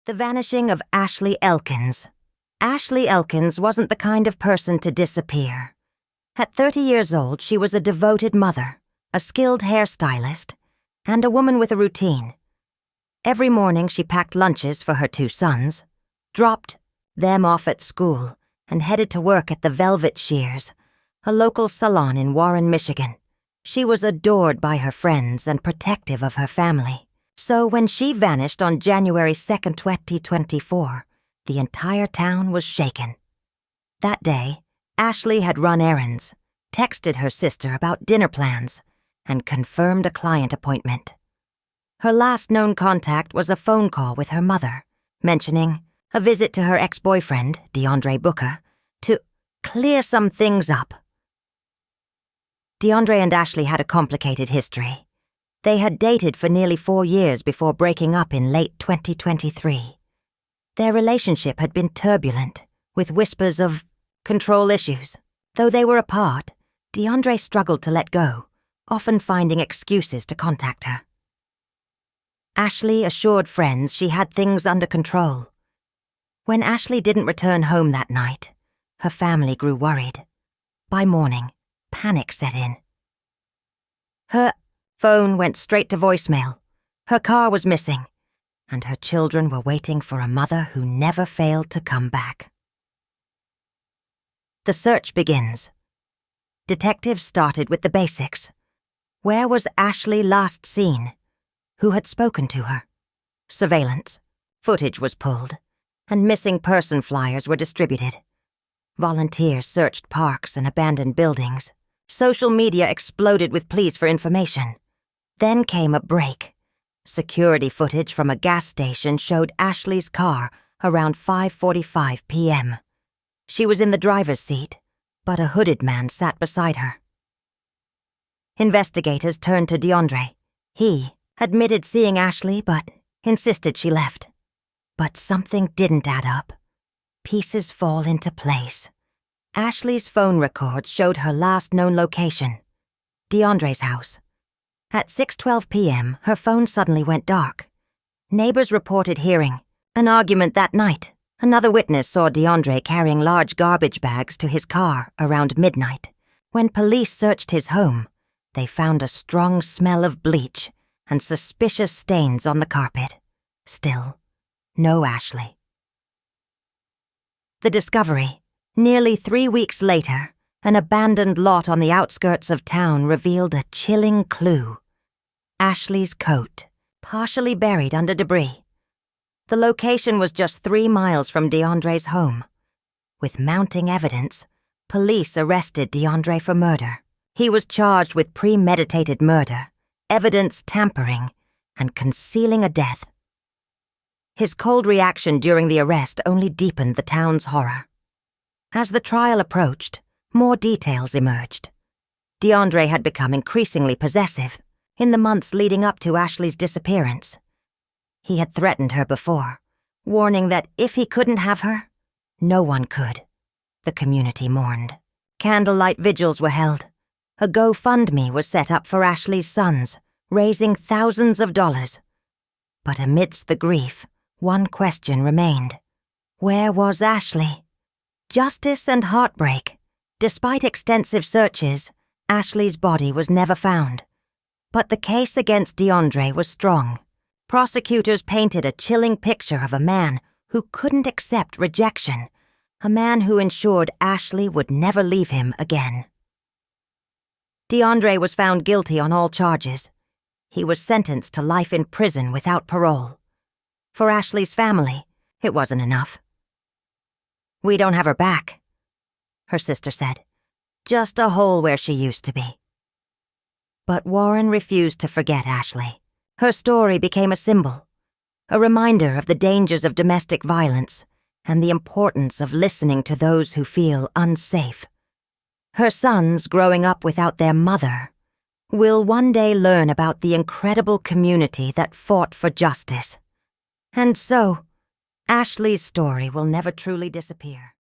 The Vanishing of Ashley Elkins. Ashley Elkins wasn't the kind of person to disappear. At 30 years old, she was a devoted mother, a skilled hairstylist, and a woman with a routine. Every morning she packed lunches for her 2 sons, dropped them off at school, and headed to work at the Velvet Shears, a local salon in Warren, Michigan. She was adored by her friends and protective of her family. So when she vanished on January 2nd, 2024, the entire town was shaken. That day, Ashley had run errands, texted her sister about dinner plans, and confirmed a client appointment. Her last known contact was a phone call with her mother, mentioning a visit to her ex-boyfriend, DeAndre Booker, to clear some things up. DeAndre and Ashley had a complicated history. They had dated for nearly 4 years before breaking up in late 2023. Their relationship had been turbulent, with whispers of control issues. Though they were apart, DeAndre struggled to let go, often finding excuses to contact her. Ashley assured friends she had things under control. When Ashley didn't return home that night, her family grew worried. By morning, panic set in. Her phone went straight to voicemail. Her car was missing, and her children were waiting for a mother who never failed to come back. The search begins. Detectives started with the basics. Where was Ashley last seen? Who had spoken to her? Surveillance. Footage was pulled, and missing person flyers were distributed. Volunteers searched parks and abandoned buildings. Social media exploded with pleas for information. Then came a break. Security footage from a gas station showed Ashley's car around 5:45 p.m. She was in the driver's seat, but a hooded man sat beside her. Investigators turned to DeAndre. He admitted seeing Ashley, but insisted she left. But something didn't add up. Pieces fall into place. Ashley's phone records showed her last known location, DeAndre's house. At 6:12 p.m., her phone suddenly went dark. Neighbors reported hearing an argument that night. Another witness saw DeAndre carrying large garbage bags to his car around midnight. When police searched his home, they found a strong smell of bleach and suspicious stains on the carpet. Still, no Ashley. The discovery. Nearly 3 weeks later, an abandoned lot on the outskirts of town revealed a chilling clue. Ashley's coat, partially buried under debris. The location was just 3 miles from DeAndre's home. With mounting evidence, police arrested DeAndre for murder. He was charged with premeditated murder, evidence tampering, and concealing a death. His cold reaction during the arrest only deepened the town's horror. As the trial approached, more details emerged. DeAndre had become increasingly possessive in the months leading up to Ashley's disappearance. He had threatened her before, warning that if he couldn't have her, no one could. The community mourned. Candlelight vigils were held. A GoFundMe was set up for Ashley's sons, raising thousands of dollars. But amidst the grief, one question remained. Where was Ashley? Justice and heartbreak. Despite extensive searches, Ashley's body was never found. But the case against DeAndre was strong. Prosecutors painted a chilling picture of a man who couldn't accept rejection, a man who ensured Ashley would never leave him again. DeAndre was found guilty on all charges. He was sentenced to life in prison without parole. For Ashley's family, it wasn't enough. "We don't have her back," her sister said. "Just a hole where she used to be." But Warren refused to forget Ashley. Her story became a symbol, a reminder of the dangers of domestic violence and the importance of listening to those who feel unsafe. Her sons, growing up without their mother, will one day learn about the incredible community that fought for justice. And so, Ashley's story will never truly disappear.